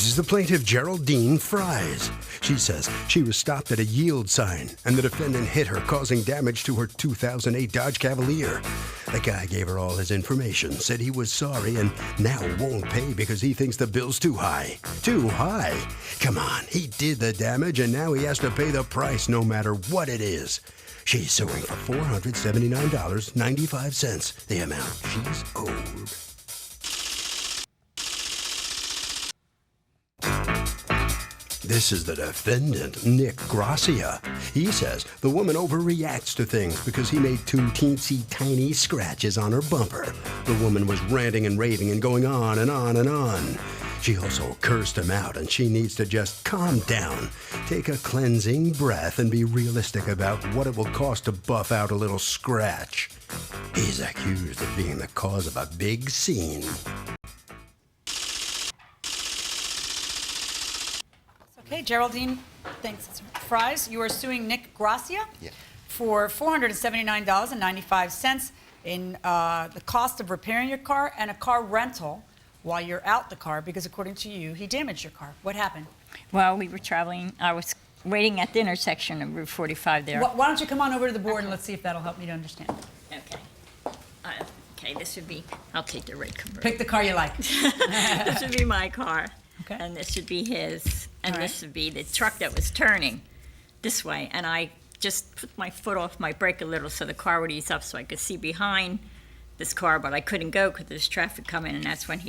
is the plaintiff Geraldine Fries. She says she was stopped at a yield sign, and the defendant hit her, causing damage to her 2008 Dodge Cavalier. The guy gave her all his information, said he was sorry, and now won't pay because he thinks the bill's too high. Too high? Come on, he did the damage, and now he has to pay the price no matter what it is. She's suing for $479.95, the amount she's owed. This is the defendant, Nick Gracia. He says the woman overreacts to things because he made 2 teensy tiny scratches on her bumper. The woman was ranting and raving and going on and on and on. She also cursed him out, and she needs to just calm down, take a cleansing breath, and be realistic about what it will cost to buff out a little scratch. He's accused of being the cause of a big scene. Okay, Geraldine, thanks. Fries, you are suing Nick Gracia Yeah. for $479.95 in the cost of repairing your car and a car rental while you're out the car because, according to you, he damaged your car. What happened? Well, we were traveling. I was waiting at the intersection of Route 45 there. Why don't you come on over to the board and let's see if that'll help me to understand. Okay. Okay, this would be, I'll take the red convertible. Pick the car you like. This would be my car. Okay. And this would be his. And All right. this would be the truck that was turning this way. And I just put my foot off my brake a little so the car would ease up so I could see behind this car, but I couldn't go because there's traffic coming, and that's when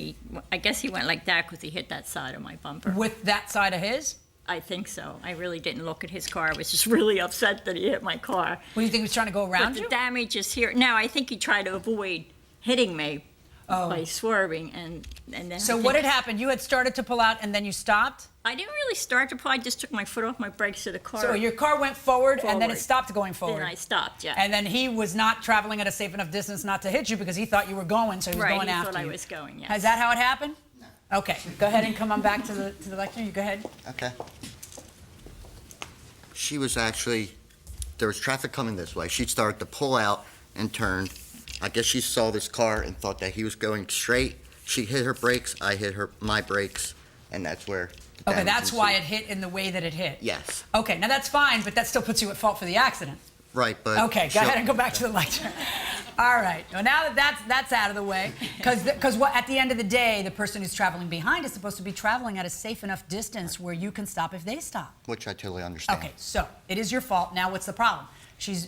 I guess he went like that because he hit that side of my bumper. With that side of his? I think so. I really didn't look at his car. I was just really upset that he hit my car. What do you think he was trying to go around But you? the damage is here. No, I think he tried to avoid hitting me by swerving, and then So what had happened? You had started to pull out and then you stopped? I didn't really start to pull. I just took my foot off my brakes to the car. So your car went forward and then it Forward. stopped going forward? Then I stopped, yeah. And then he was not traveling at a safe enough distance not to hit you because he thought you were going, so he was Right, going he after thought you. I was going, yes. Is that how it happened? No. Okay, go ahead and come on back to the lectern. You go ahead. Okay. She was actually, there was traffic coming this way. She started to pull out and turn. I guess she saw this car and thought that he was going straight. She hit her brakes, I hit my brakes, and that's where the Okay, damage that's why it ensued. hit in the way that it hit. Yes. Okay, now that's fine, but that still puts you at fault for the accident. Right, but... Okay, go ahead and go back to the lectern. All right. Well, now that that's out of the way, because at the end of the day, the person who's traveling behind is supposed to be traveling at a safe enough distance where you can stop if they stop. Which I totally understand. Okay, so it is your fault. Now, what's the problem? She's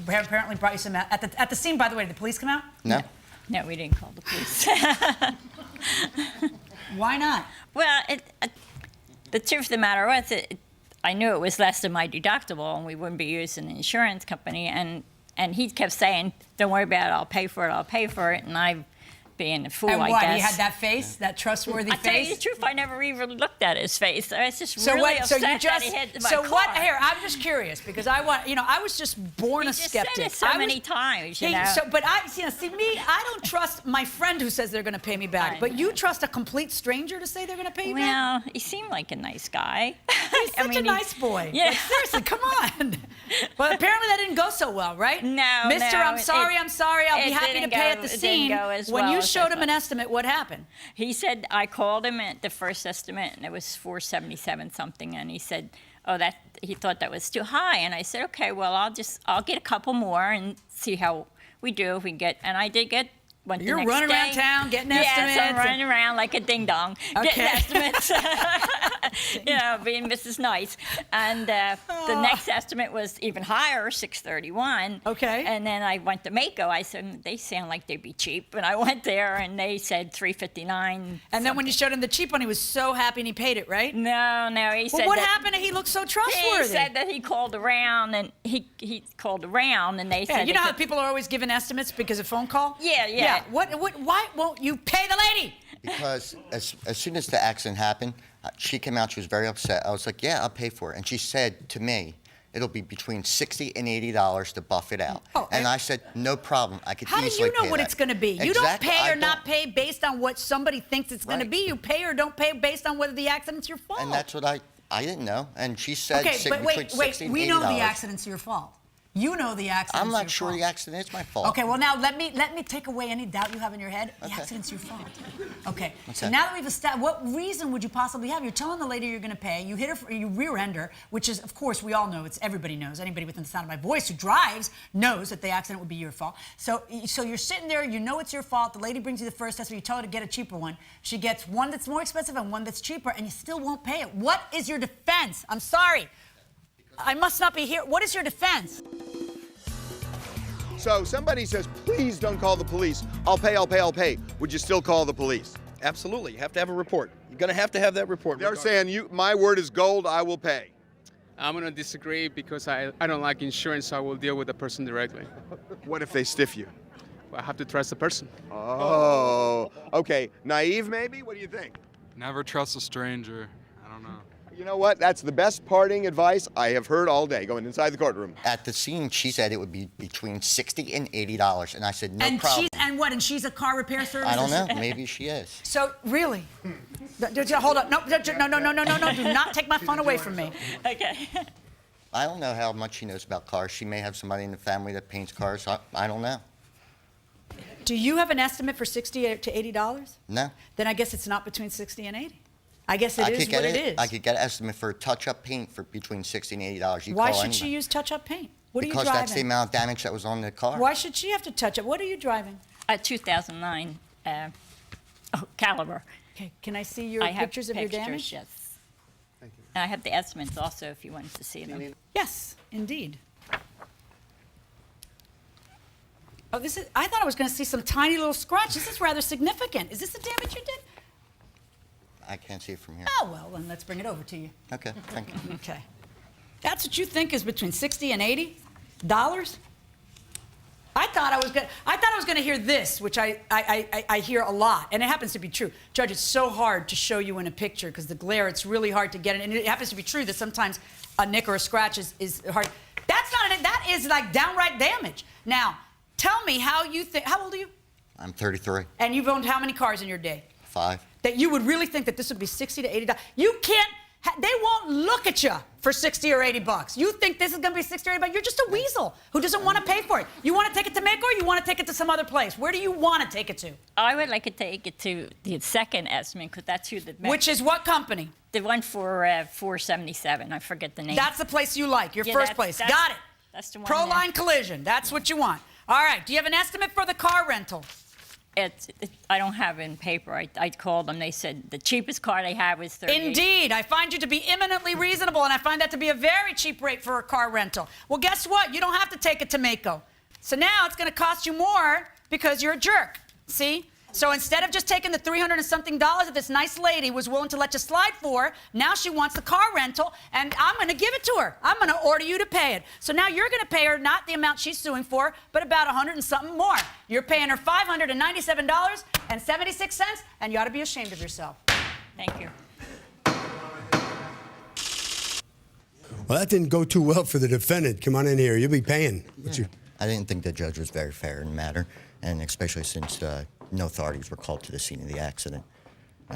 apparently brought you some at the scene. By the way, did the police come out? No? No, we didn't call the police. Why not? Well, the truth of the matter was, I knew it was less than my deductible, and we wouldn't be using an insurance company. And he kept saying, "Don't worry about it. I'll pay for it. I'll pay for it." And I, being a fool, And I what? guess. He had that face, that trustworthy I tell you the face. truth, I never even looked at his face. I was just So really what? So upset you just. that he hit my So car. what? Here, I'm just curious because I want. I was just born He a just skeptic. said it so many times, you know. But see me. I don't trust my friend who says they're going to pay me back. I But know. you trust a complete stranger to say they're going to pay you back? Well, he seemed like a nice guy. He's such a nice boy. Yeah. Like, seriously, come on. Well, apparently that didn't go so well, right? No, Mister, no, I'm sorry. I'll be it happy to didn't pay go- at the it didn't scene. go as When well you as I showed him an thought. estimate, what happened? He said, I called him at the first estimate, and it was 477 something, and he said, he thought that was too high. And I said, okay, well, I'll get a couple more and see how we do if we get, and I did get one the You're next running around day. town getting yes, estimates. I'm running around like a ding dong, getting estimates. Being Mrs. Nice. And the next estimate was even higher, 631. Okay. And then I went to Mako. I said, they sound like they'd be cheap. And I went there, and they said 359. And then when you showed him the cheap one, he was so happy and he paid it, right? No, he said Well, what that, happened? He looked so trustworthy. He said that he called around, and he called around, and they Yeah, said you know they how could- people are always given estimates because of phone call? Yeah. Why won't you pay the lady? Because as soon as the accident happened, she came out, she was very upset. I was like, yeah, I'll pay for it. And she said to me, it'll be between $60 and $80 to buff it out. Oh, and I said, no problem, I could How do easily you know pay what that. it's going to be? You don't Exactly, pay I or not don't. pay based on what somebody thinks it's going to Right. be. You pay or don't pay based on whether the accident's your fault. And that's what I didn't know. And she said okay, but between wait. $60 and We know the $80. accident's your fault. You know the accident. I'm not sure the accident is my fault. Okay, well now let me take away any doubt you have in your head. The accident's your fault. Okay. So now that we've established, what reason would you possibly have? You're telling the lady you're going to pay. You hit her, you rear-end her, which is, of course, we all know. Everybody knows. Anybody within the sound of my voice who drives knows that the accident would be your fault. So you're sitting there. You know it's your fault. The lady brings you the first test, or you tell her to get a cheaper one. She gets one that's more expensive and one that's cheaper, and you still won't pay it. What is your defense? I'm sorry. I must not be here. What is your defense? So somebody says, please don't call the police. I'll pay, I'll pay, I'll pay. Would you still call the police? Absolutely. You have to have a report. You're going to have that report. They're saying, my word is gold, I will pay. I'm going to disagree because I don't like insurance, so I will deal with the person directly. What if they stiff you? Well, I have to trust the person. Oh, okay. Naive, maybe? What do you think? Never trust a stranger. I don't know. You know what? That's the best parting advice I have heard all day going inside the courtroom. At the scene, she said it would be between $60 and $80, and I said, no problem. And she's a car repair service? I don't know. Maybe she is. So, really? Hold on. No. Do not take my phone away from me. Okay. I don't know how much she knows about cars. She may have somebody in the family that paints cars. I don't know. Do you have an estimate for $60 to $80? No. Then I guess it's not between $60 and $80. I guess it is what it is. I could get an estimate for touch-up paint for between $60 and $80. Why should she use touch-up paint? What are you driving? Because that's the amount of damage that was on the car. Why should she have to touch up? What are you driving? A 2009 Caliber. Okay, can I see your pictures of your damage? Yes. Thank you. And I have the estimates also if you wanted to see them. Yes, indeed. Oh, I thought I was going to see some tiny little scratch. This is rather significant. Is this the damage you did? I can't see it from here. Oh, well, then let's bring it over to you. Okay, thank you. Okay. That's what you think is between $60 and $80? I thought I was going to hear this, which I hear a lot, and it happens to be true. Judge, it's so hard to show you in a picture because the glare, it's really hard to get it. And it happens to be true that sometimes a nick or a scratch is hard. That is like downright damage. Now, tell me how you think. How old are you? I'm 33. And you've owned how many cars in your day? 5. That you would really think that this would be $60 to $80. You can't. They won't look at you for $60 or $80. You think this is going to be $60 or $80? You're just a weasel who doesn't want to pay for it. You want to take it to Mecca, or you want to take it to some other place? Where do you want to take it to? I would like to take it to the second estimate because that's who the. Which is what company? The one for 477. I forget the name. That's the place you like. Your first place. Got it. That's the one. Proline Collision. That's what you want. All right. Do you have an estimate for the car rental? I don't have it in paper. I called them. They said the cheapest car they had was $38. Indeed. I find you to be eminently reasonable, and I find that to be a very cheap rate for a car rental. Well, guess what? You don't have to take it to Mako. So now it's going to cost you more because you're a jerk. See? So instead of just taking the $300 and something that this nice lady was willing to let you slide for, now she wants the car rental, and I'm going to give it to her. I'm going to order you to pay it. So now you're going to pay her not the amount she's suing for, but about $100 and something more. You're paying her $597.76, and you ought to be ashamed of yourself. Thank you. Well, that didn't go too well for the defendant. Come on in here. You'll be paying. Yeah. I didn't think the judge was very fair in the matter, and especially since no authorities were called to the scene of the accident.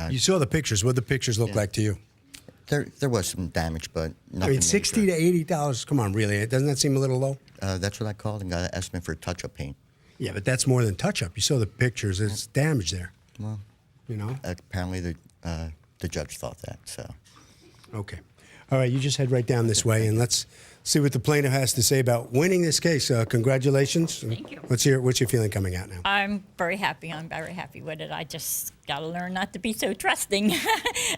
You saw the pictures. What did the pictures look like to you? There was some damage, but nothing I mean, $60 to $80. Come on, really? Doesn't that seem a little low? That's what I called and got an estimate for touch-up paint. Yeah, but that's more than touch-up. You saw the pictures. There's damage there. Well, you know. Apparently the judge thought that. So. Okay. All right. You just head right down this way, and let's see what the plaintiff has to say about winning this case. Congratulations. Thank you. What's your feeling coming out now? I'm very happy. I'm very happy with it. I just got to learn not to be so trusting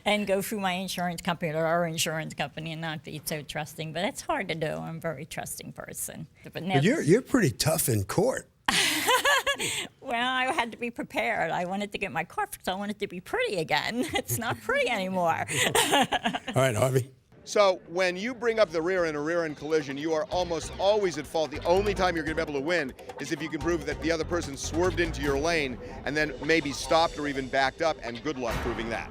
and go through my insurance company or our insurance company and not be so trusting. But it's hard to do. I'm a very trusting person. But you're pretty tough in court. Well, I had to be prepared. I wanted to get my car fixed. I wanted to be pretty again. It's not pretty anymore. All right, Harvey. So when you bring up the rear end, a rear end collision, you are almost always at fault. The only time you're going to be able to win is if you can prove that the other person swerved into your lane and then maybe stopped or even backed up, and good luck proving that.